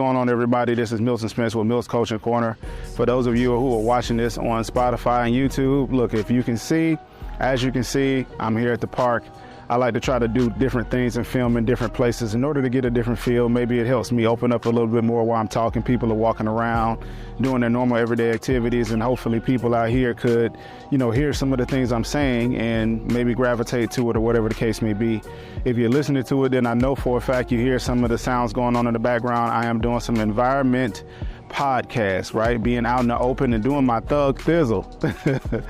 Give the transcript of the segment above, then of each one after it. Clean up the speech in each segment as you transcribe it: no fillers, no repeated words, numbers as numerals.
going on, everybody? This is Milton Spence with Mills Coaching Corner. For those of you who are watching this on Spotify and YouTube, look, if you can see, as you can see, I'm here at the park. I like to try to do different things and film in different places in order to get a different feel. Maybe it helps me open up a little bit more while I'm talking. People are walking around, doing their normal everyday activities, and hopefully people out here could, hear some of the things I'm saying and maybe gravitate to it or whatever the case may be. If you're listening to it, then I know for a fact you hear some of the sounds going on in the background. I am doing some environment podcasts, right? Being out in the open and doing my thug thizzle.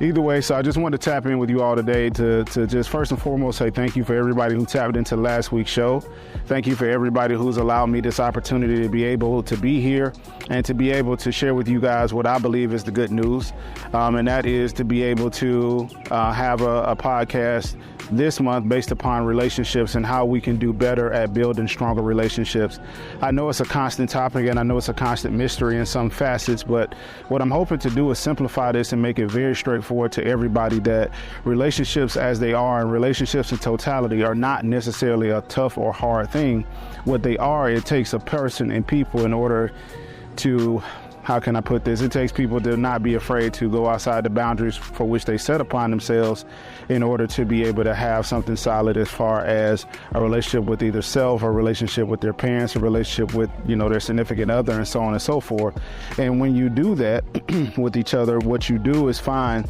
Either way, so I just wanted to tap in with you all today to just first and foremost say thank you for everybody who tapped into last week's show. Thank you for everybody who's allowed me this opportunity to be able to be here and to be able to share with you guys what I believe is the good news. And that is to be able to have a podcast this month based upon relationships and how we can do better at building stronger relationships. I know it's a constant topic and I know it's a constant mystery in some facets, but what I'm hoping to do is simplify this and make it very straightforward to everybody that relationships as they are and relationships in totality are not necessarily a tough or hard thing. What they are, it takes a person and people in order to, how can I put this? It takes people to not be afraid to go outside the boundaries for which they set upon themselves in order to be able to have something solid as far as a relationship with either self, a relationship with their parents, a relationship with, their significant other, and so on and so forth. And when you do that with each other, what you do is find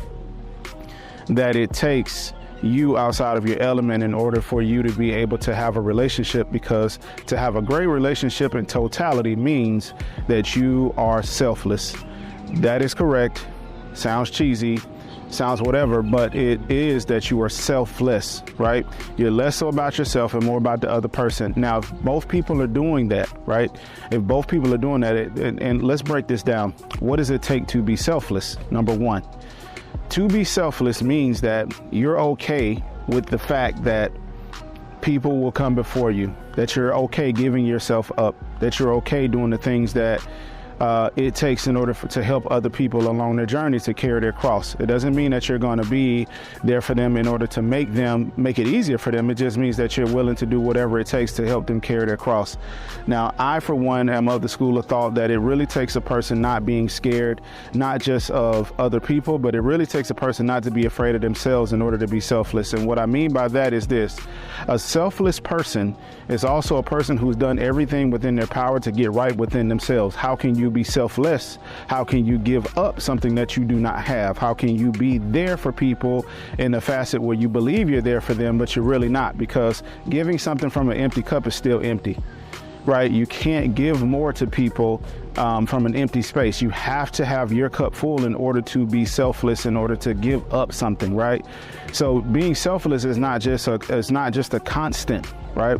that it takes you outside of your element in order for you to be able to have a relationship, because to have a great relationship in totality means that you are selfless. That is correct. Sounds cheesy, sounds whatever, but it is that you are selfless, right? You're less so about yourself and more about the other person. Now, if both people are doing that, right? If both people are doing that, and let's break this down. What does it take to be selfless? Number one, to be selfless means that you're okay with the fact that people will come before you, that you're okay giving yourself up, that you're okay doing the things that it takes in order to help other people along their journey to carry their cross. It doesn't mean that you're going to be there for them in order to make it easier for them. It just means that you're willing to do whatever it takes to help them carry their cross. Now, I, for one, am of the school of thought that it really takes a person not being scared, not just of other people, but it really takes a person not to be afraid of themselves in order to be selfless. And what I mean by that is this: a selfless person is also a person who's done everything within their power to get right within themselves. How can you be selfless? How can you give up something that you do not have? How can you be there for people in a facet where you believe you're there for them, but you're really not? Because giving something from an empty cup is still empty, right? You can't give more to people from an empty space. You have to have your cup full in order to be selfless, in order to give up something, right? So being selfless is not just a constant, right?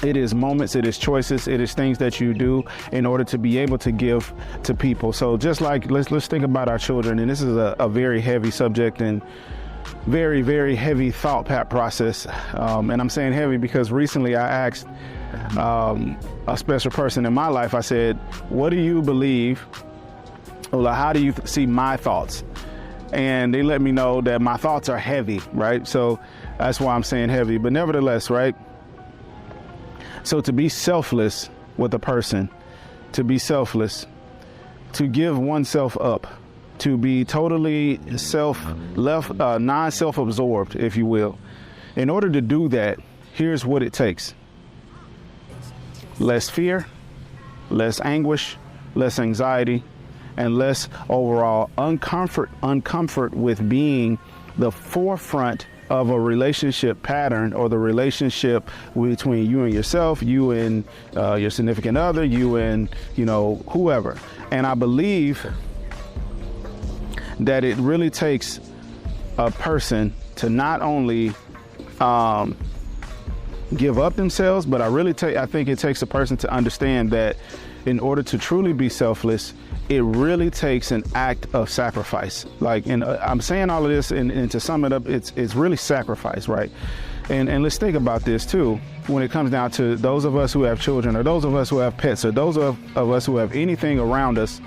It is moments, it is choices, it is things that you do in order to be able to give to people. So just like, let's think about our children, and this is a very heavy subject and very, very heavy thought process. And I'm saying heavy because recently I asked a special person in my life, I said, what do you believe, or how do you see my thoughts? And they let me know that my thoughts are heavy, right? So that's why I'm saying heavy, but nevertheless, right? So to be selfless with a person, to be selfless, to give oneself up, to be totally non-self-absorbed, if you will. In order to do that, here's what it takes: less fear, less anguish, less anxiety, and less overall uncomfort with being the forefront of a relationship pattern, or the relationship between you and yourself, you and your significant other, you and whoever. And I believe that it really takes a person to not only give up themselves, but I think it takes a person to understand that in order to truly be selfless, it really takes an act of sacrifice. And I'm saying all of this, and to sum it up, it's really sacrifice, right? And let's think about this too, when it comes down to those of us who have children, or those of us who have pets, or those of us who have anything around us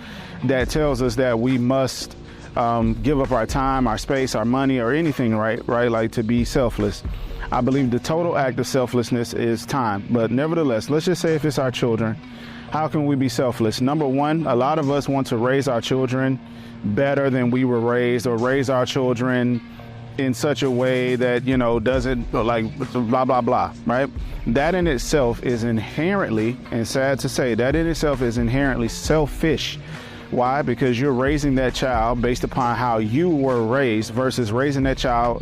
that tells us that we must give up our time, our space, our money, or anything, right? Like to be selfless. I believe the total act of selflessness is time. But nevertheless, let's just say if it's our children, How can we be selfless? Number one, a lot of us want to raise our children better than we were raised, or raise our children in such a way that, doesn't like blah, blah, blah, right? That in itself is inherently, and sad to say, that in itself is inherently selfish. Why? Because you're raising that child based upon how you were raised versus raising that child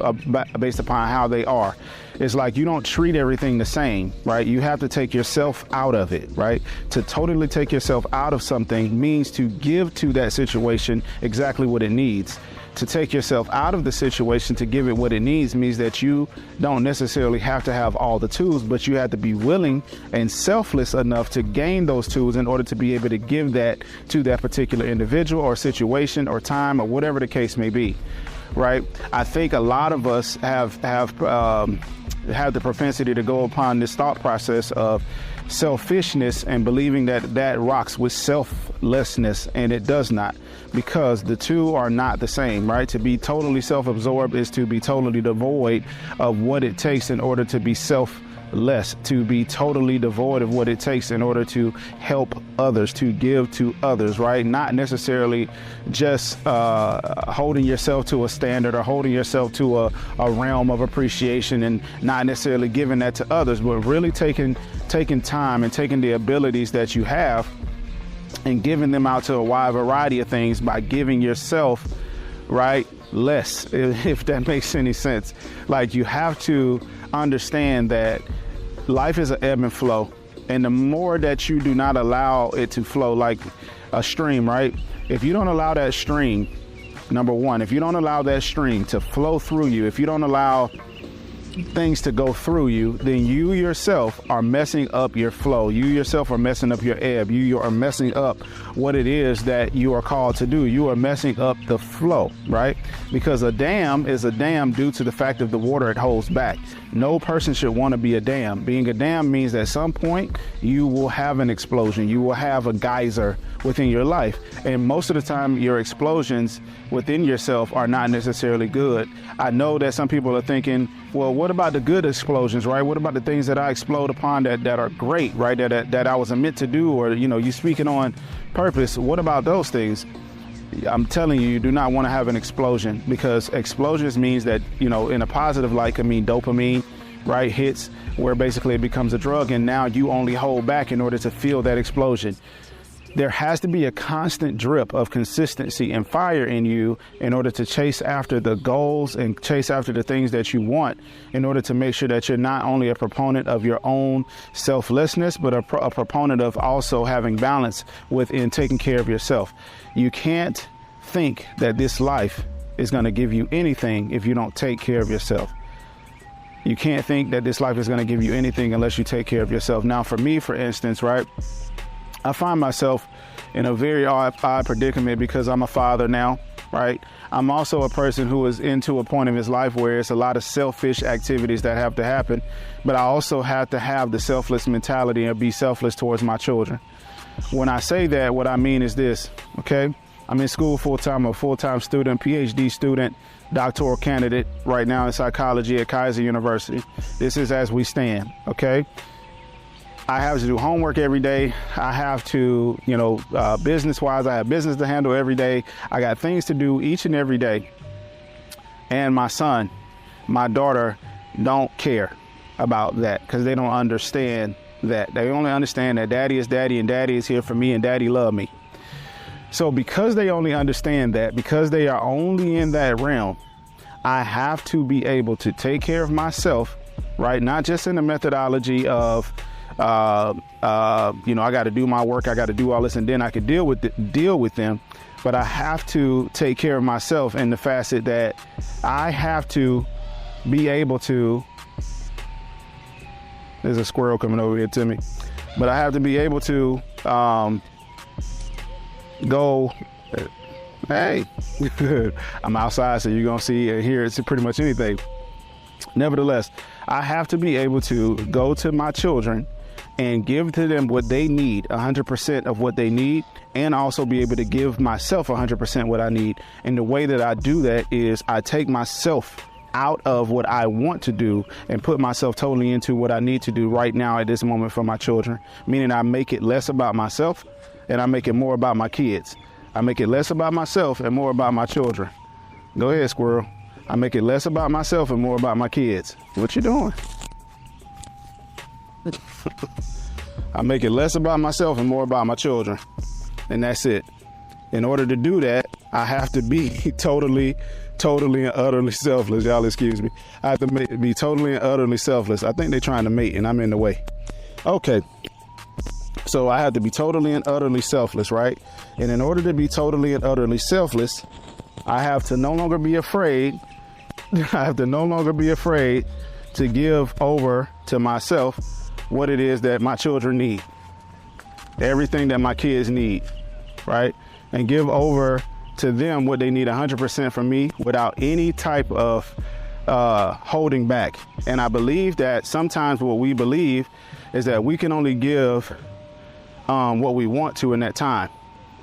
based upon how they are. It's like you don't treat everything the same, right? You have to take yourself out of it, right? To totally take yourself out of something means to give to that situation exactly what it needs. To take yourself out of the situation to give it what it needs means that you don't necessarily have to have all the tools, but you have to be willing and selfless enough to gain those tools in order to be able to give that to that particular individual or situation or time or whatever the case may be, right? I think a lot of us have the propensity to go upon this thought process of selfishness and believing that rocks with selflessness, and it does not, because the two are not the same, right? To be totally self-absorbed is to be totally devoid of what it takes in order to be selfless, to be totally devoid of what it takes in order to help others, to give to others, right? Not necessarily just holding yourself to a standard or holding yourself to a realm of appreciation and not necessarily giving that to others, but really taking time and taking the abilities that you have and giving them out to a wide variety of things by giving yourself, right, less, if that makes any sense. Like, you have to understand that life is an ebb and flow, and the more that you do not allow it to flow like a stream, right? If you don't allow that stream, number one, if you don't allow that stream to flow through you, if you don't allow things to go through you, then you yourself are messing up your flow. You yourself are messing up your ebb. You are messing up what it is that you are called to do. You are messing up the flow, right? Because a dam is a dam due to the fact of the water it holds back. No person should want to be a dam. Being a dam means that at some point you will have an explosion. You will have a geyser within your life. And most of the time your explosions within yourself are not necessarily good. I know that some people are thinking, well, what about the good explosions, right? What about the things that I explode upon that are great, right? That I was meant to do, or, you speaking on purpose. What about those things? I'm telling you, you do not want to have an explosion, because explosions means that, in a positive light can mean dopamine, right? Hits where basically it becomes a drug, and now you only hold back in order to feel that explosion. There has to be a constant drip of consistency and fire in you in order to chase after the goals and chase after the things that you want, in order to make sure that you're not only a proponent of your own selflessness, but a proponent of also having balance within taking care of yourself. You can't think that this life is going to give you anything if you don't take care of yourself. You can't think that this life is going to give you anything unless you take care of yourself. Now, for me, for instance, right, I find myself in a very odd predicament because I'm a father now, right? I'm also a person who is into a point in his life where it's a lot of selfish activities that have to happen, but I also have to have the selfless mentality and be selfless towards my children. When I say that, what I mean is this, okay? I'm in school full-time, a full-time student, PhD student, doctoral candidate right now in psychology at Kaiser University. This is as we stand, okay? I have to do homework every day. I have to, business-wise, I have business to handle every day. I got things to do each and every day. And my son, my daughter don't care about that because they don't understand that. They only understand that daddy is daddy and daddy is here for me and daddy love me. So because they only understand that, because they are only in that realm, I have to be able to take care of myself, right? Not just in the methodology of, I got to do my work, I got to do all this, and then I could deal with them. But I have to take care of myself in the facet that I have to be able to. There's a squirrel coming over here to me, but I have to be able to go. Hey, I'm outside, so you're gonna see and hear it's pretty much anything. Nevertheless, I have to be able to go to my children and give to them what they need, 100% of what they need, and also be able to give myself 100% what I need. And the way that I do that is I take myself out of what I want to do and put myself totally into what I need to do right now at this moment for my children, meaning I make it less about myself and I make it more about my kids. I make it less about myself and more about my children. Go ahead, squirrel. I make it less about myself and more about my kids. What you doing? I make it less about myself and more about my children. And that's it. In order to do that, I have to be totally and utterly selfless. Y'all excuse me. I have to be totally and utterly selfless. I think they're trying to mate and I'm in the way. Okay. So I have to be totally and utterly selfless, right? And in order to be totally and utterly selfless, I have to no longer be afraid. I have to no longer be afraid to give over to myself what it is that my children need. Everything that my kids need, right? And give over to them what they need 100% from me without any type of holding back. And I believe that sometimes what we believe is that we can only give what we want to in that time.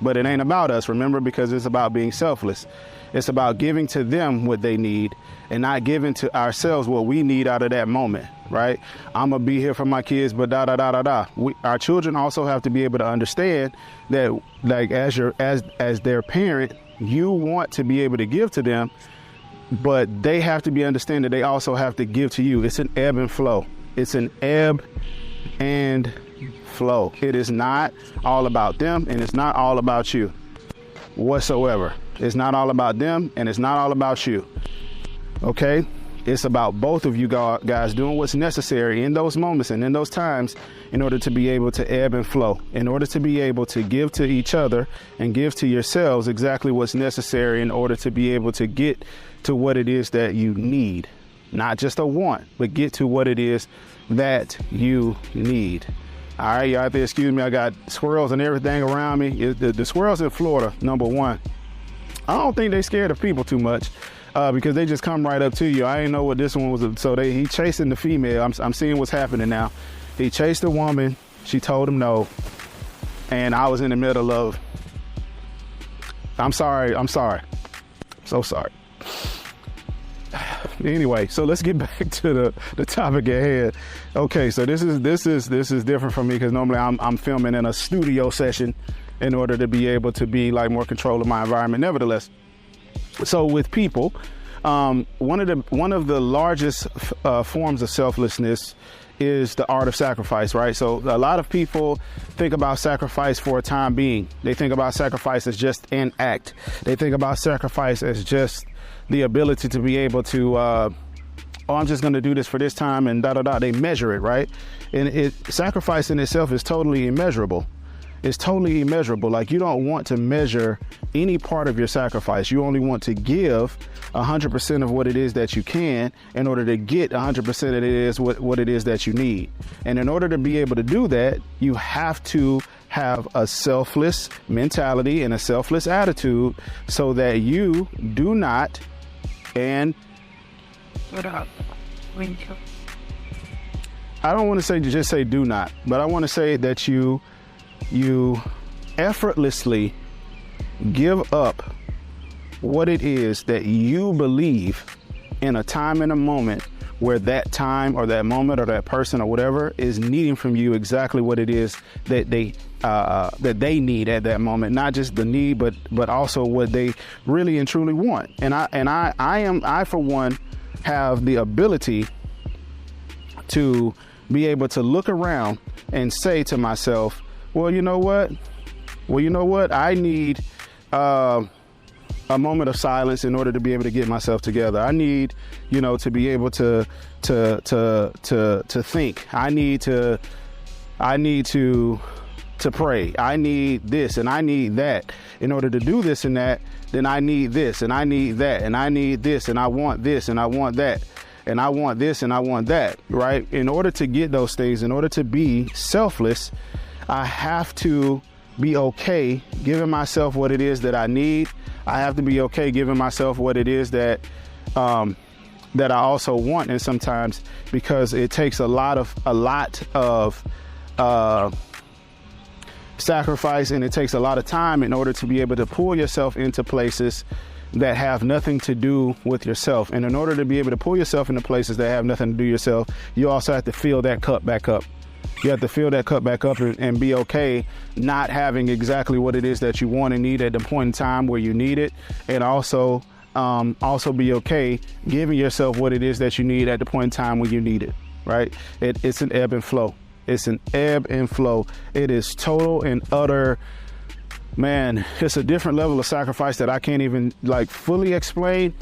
But it ain't about us, remember, because it's about being selfless. It's about giving to them what they need and not giving to ourselves what we need out of that moment, right? I'm going to be here for my kids, but our children also have to be able to understand that, like, as their parent, you want to be able to give to them, but they have to understand that they also have to give to you. It's an ebb and flow. It's an ebb and flow. It is not all about them and it's not all about you whatsoever. It's not all about them and it's not all about you. Okay? It's about both of you guys doing what's necessary in those moments and in those times in order to be able to ebb and flow, in order to be able to give to each other and give to yourselves exactly what's necessary in order to be able to get to what it is that you need. Not just a want, but get to what it is that you need. All right, y'all have to excuse me. I got squirrels and everything around me. The squirrels in Florida, number one. I don't think they scared of people too much because they just come right up to you. I didn't know what this one was. So he chasing the female. I'm seeing what's happening now. He chased the woman. She told him no. And I was in the middle of, I'm sorry. So sorry. Anyway, so let's get back to the topic at hand. Okay, so this is different from me because normally I'm filming in a studio session in order to be able to be like more control of my environment. Nevertheless, so with people, one of the largest forms of selflessness is the art of sacrifice, right? So a lot of people think about sacrifice for a time being. They think about sacrifice as just an act. They think about sacrifice as just the ability to be able to, I'm just going to do this for this time and They measure it, right? And sacrifice in itself is totally immeasurable. It's totally immeasurable. Like, you don't want to measure any part of your sacrifice. You only want to give 100% of what it is that you can in order to get 100% of what it is that you need. And in order to be able to do that, you have to have a selfless mentality and a selfless attitude so that you do not I don't want to say just say do not, but I want to say that you effortlessly give up what it is that you believe in a time and a moment where that time or that moment or that person or whatever is needing from you exactly what it is that they need at that moment. Not just the need, but also what they really and truly want. And I for one have the ability to be able to look around and say to myself, well, you know what? I need a moment of silence in order to be able to get myself together. I need, to be able to think. I need to pray. I need this and I need that. In order to do this and that, then I need this and I need that and I need this and I want this and I want that and I want this and I want that, right? In order to get those things, in order to be selfless, I have to be okay giving myself what it is that I need. I have to be okay giving myself what it is that I also want. And sometimes, because it takes a lot of sacrifice and it takes a lot of time in order to be able to pull yourself into places that have nothing to do with yourself. And in order to be able to pull yourself into places that have nothing to do yourself, you also have to fill that cup back up. You have to fill that cup back up and be okay not having exactly what it is that you want and need at the point in time where you need it. And also be okay giving yourself what it is that you need at the point in time when you need it, right? It's an ebb and flow. It's an ebb and flow. It is total and utter, man, it's a different level of sacrifice that I can't even like fully explain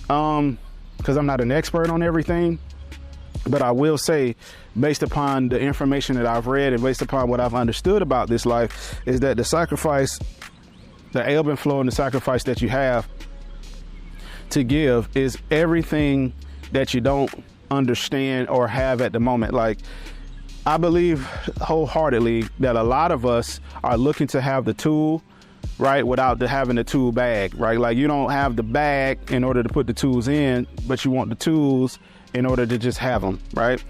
because I'm not an expert on everything. But I will say, based upon the information that I've read and based upon what I've understood about this life, is that the sacrifice, the ebb and flow and the sacrifice that you have to give is everything that you don't understand or have at the moment. Like, I believe wholeheartedly that a lot of us are looking to have the tool, right, without having the tool bag, right? Like, you don't have the bag in order to put the tools in, but you want the tools in order to just have them, right?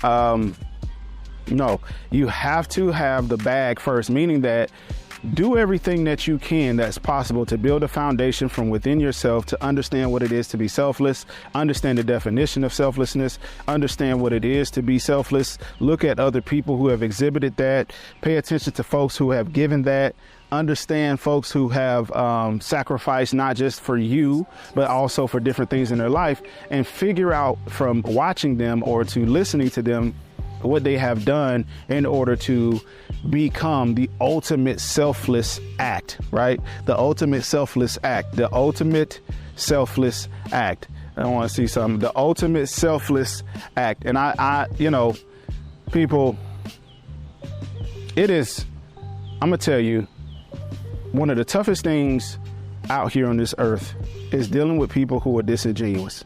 No, you have to have the bag first, meaning that do everything that you can that's possible to build a foundation from within yourself to understand what it is to be selfless, understand the definition of selflessness, understand what it is to be selfless, look at other people who have exhibited that, pay attention to folks who have given that, understand folks who have sacrificed not just for you, but also for different things in their life, and figure out from watching them or to listening to them what they have done in order to become the ultimate selfless act, right? The ultimate selfless act, the ultimate selfless act. I want to see something, the ultimate selfless act. And I people, it is, I'm gonna tell you, one of the toughest things out here on this earth is dealing with people who are disingenuous.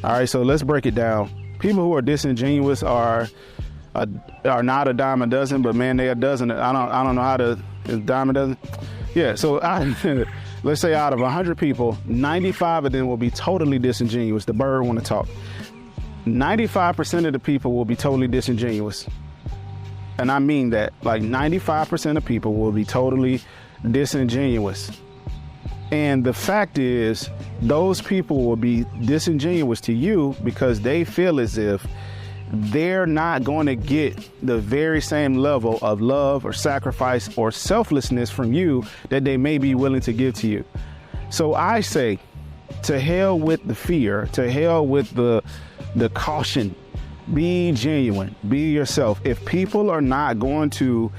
All right, so let's break it down. People who are disingenuous are not a dime a dozen, but man, they're a dozen. I don't know how to, is dime a dozen? Yeah, so let's say out of 100 people, 95 of them will be totally disingenuous. The bird want to talk. 95% of the people will be totally disingenuous. And I mean that, like 95% of people will be totally disingenuous. And the fact is, those people will be disingenuous to you because they feel as if they're not going to get the very same level of love or sacrifice or selflessness from you that they may be willing to give to you. So I say, to hell with the fear, to hell with the caution. Be genuine, be yourself. If people are not going to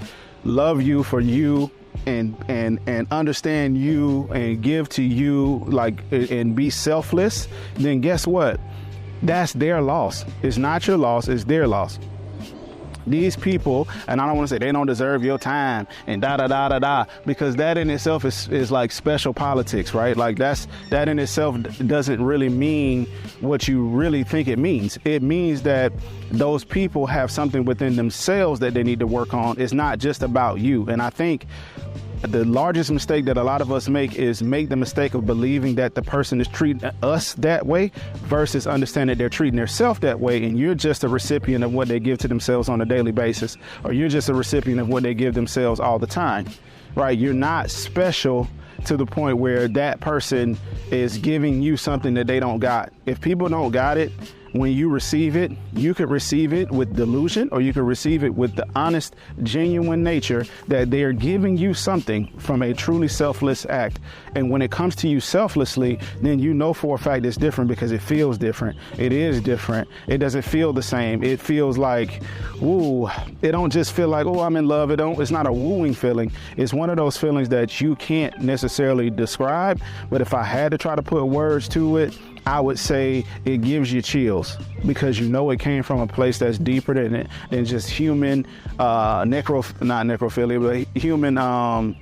love you for you and understand you and give to you, like, and be selfless, then guess what? That's their loss. It's not your loss, it's their loss. These people, and I don't want to say they don't deserve your time and because that in itself is like special politics, right? Like that in itself doesn't really mean what you really think it means. It means that those people have something within themselves that they need to work on. It's not just about you. And I think the largest mistake that a lot of us make is make the mistake of believing that the person is treating us that way versus understanding they're treating themselves that way, and you're just a recipient of what they give to themselves on a daily basis, or you're just a recipient of what they give themselves all the time, right? You're not special to the point where that person is giving you something that they don't got. If people don't got it, when you receive it, you could receive it with delusion, or you could receive it with the honest, genuine nature that they are giving you something from a truly selfless act. And when it comes to you selflessly, then you know for a fact it's different because it feels different. It is different. It doesn't feel the same. It feels like, woo. It don't just feel like, oh, I'm in love. It's not a wooing feeling. It's one of those feelings that you can't necessarily describe. But if I had to try to put words to it, I would say it gives you chills because you know it came from a place that's deeper than just human, not necrophilia, but human, I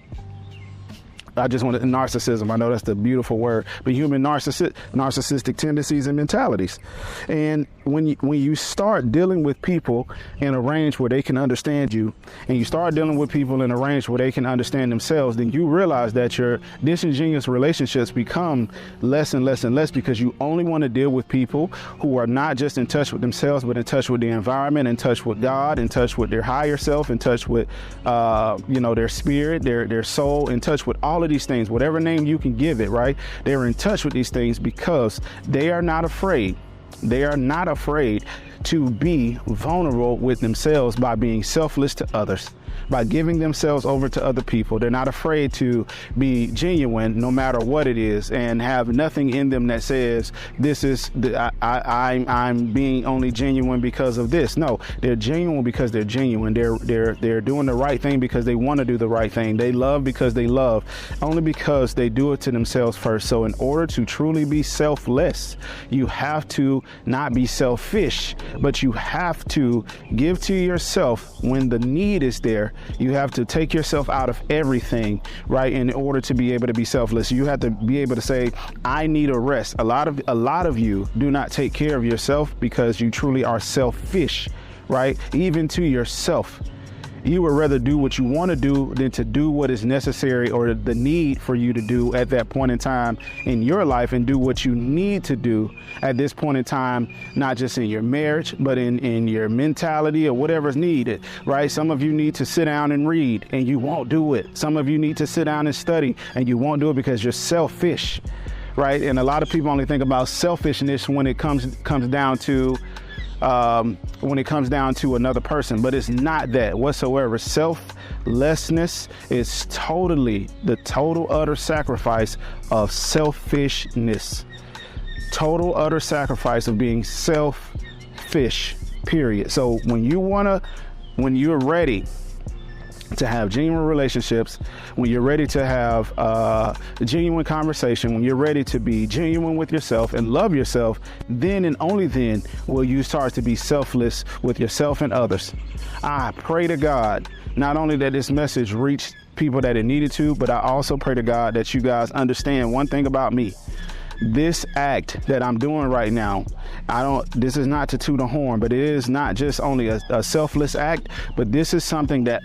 just wanted narcissism. I know that's the beautiful word, but human narcissistic tendencies and mentalities. And when you start dealing with people in a range where they can understand you, and you start dealing with people in a range where they can understand themselves, then you realize that your disingenuous relationships become less and less and less because you only want to deal with people who are not just in touch with themselves, but in touch with the environment, in touch with God, in touch with their higher self, in touch with, their spirit, their soul, in touch with all of of these things, whatever name you can give it, right? They're in touch with these things because they are not afraid. They are not afraid to be vulnerable with themselves by being selfless to others, by giving themselves over to other people. They're not afraid to be genuine no matter what it is, and have nothing in them that says this is I'm being only genuine because of this. No, they're genuine because they're genuine. They're doing the right thing because they want to do the right thing. They love because they love, only because they do it to themselves first. So in order to truly be selfless, you have to not be selfish, but you have to give to yourself when the need is there. You have to take yourself out of everything, right? In order to be able to be selfless, you have to be able to say, I need a rest. A lot of you do not take care of yourself because you truly are selfish, right? Even to yourself. You would rather do what you want to do than to do what is necessary or the need for you to do at that point in time in your life, and do what you need to do at this point in time, not just in your marriage, but in your mentality or whatever's needed, right? Some of you need to sit down and read and you won't do it. Some of you need to sit down and study and you won't do it because you're selfish, right? And a lot of people only think about selfishness when it comes down to another person, but it's not that whatsoever. Selflessness is totally the total utter sacrifice of selfishness, total utter sacrifice of being selfish, period. So when you're ready to have genuine relationships, when you're ready to have genuine conversation, when you're ready to be genuine with yourself and love yourself, then and only then will you start to be selfless with yourself and others. I pray to God not only that this message reached people that it needed to, but I also pray to God that you guys understand one thing about me. This act that I'm doing right now, this is not to toot a horn, but it is not just only a selfless act, but this is something that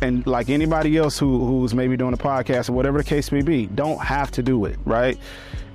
and like anybody else who's maybe doing a podcast or whatever the case may be, don't have to do it, right?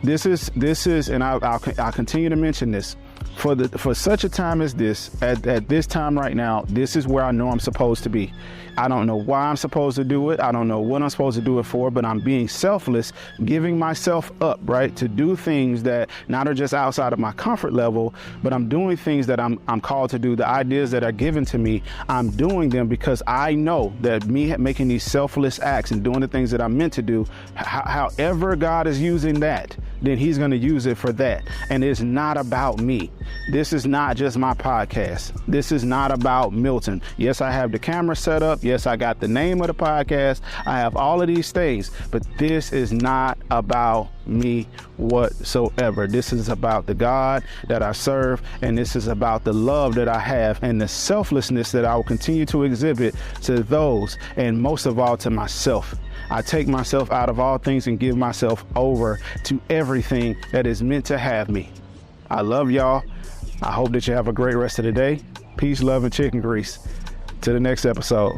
This is, and I'll continue to mention this. For such a time as this, at this time right now, this is where I know I'm supposed to be. I don't know why I'm supposed to do it. I don't know what I'm supposed to do it for, but I'm being selfless, giving myself up, right? To do things that not are just outside of my comfort level, but I'm doing things that I'm called to do. The ideas that are given to me, I'm doing them because I know that me making these selfless acts and doing the things that I'm meant to do, however God is using that, then he's going to use it for that. And it's not about me. This is not just my podcast. This is not about Milton. Yes, I have the camera set up. Yes, I got the name of the podcast. I have all of these things, but this is not about me whatsoever. This is about the God that I serve, and this is about the love that I have and the selflessness that I will continue to exhibit to those, and most of all to myself. I take myself out of all things and give myself over to everything that is meant to have me. I love y'all. I hope that you have a great rest of the day. Peace, love, and chicken grease. To the next episode.